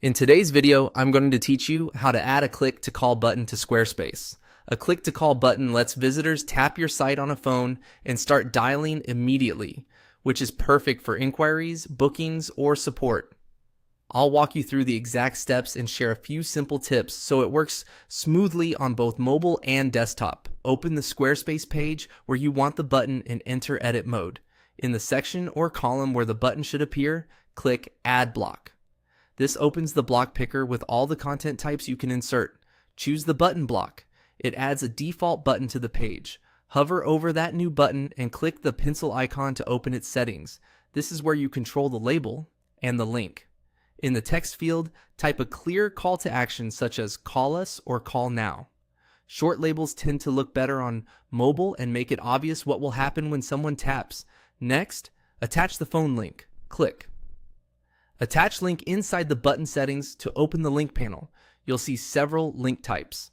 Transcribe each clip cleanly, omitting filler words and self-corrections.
In today's video, I'm going to teach you how to add a click to call button to Squarespace. A click to call button lets visitors tap your site on a phone and start dialing immediately, which is perfect for inquiries, bookings, or support. I'll walk you through the exact steps and share a few simple tips so it works smoothly on both mobile and desktop. Open the Squarespace page where you want the button and enter edit mode. In the section or column where the button should appear, click Add Block. This opens the block picker with all the content types you can insert. Choose the button block. It adds a default button to the page. Hover over that new button and click the pencil icon to open its settings. This is where you control the label and the link. In the text field, type a clear call to action such as call us or call now. Short labels tend to look better on mobile and make it obvious what will happen when someone taps. Next, attach the phone link. Click. Attach link inside the button settings to open the link panel. You'll see several link types.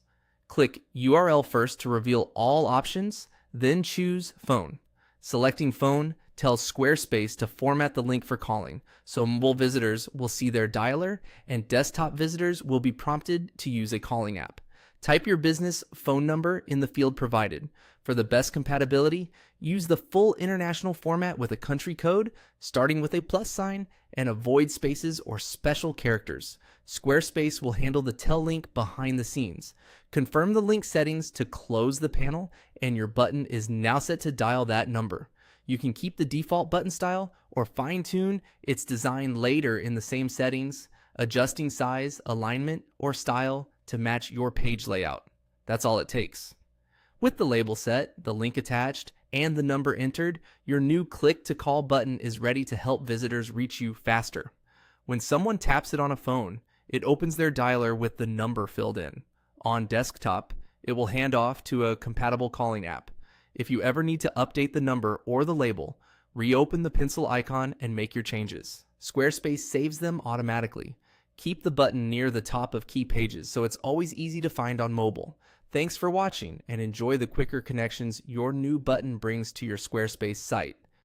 Click URL first to reveal all options, then choose phone. Selecting phone tells Squarespace to format the link for calling, so mobile visitors will see their dialer and desktop visitors will be prompted to use a calling app. Type your business phone number in the field provided. For the best compatibility, use the full international format with a country code, starting with a plus sign, and avoid spaces or special characters. Squarespace will handle the tell link behind the scenes. Confirm the link settings to close the panel, and your button is now set to dial that number. You can keep the default button style or fine-tune its design later in the same settings, adjusting size, alignment, or style to match your page layout. That's all it takes. With the label set, the link attached, and the number entered, your new click to call button is ready to help visitors reach you faster. When someone taps it on a phone, it opens their dialer with the number filled in. On desktop, it will hand off to a compatible calling app. If you ever need to update the number or the label, reopen the pencil icon and make your changes. Squarespace saves them automatically. Keep the button near the top of key pages so it's always easy to find on mobile. Thanks for watching and enjoy the quicker connections your new button brings to your Squarespace site.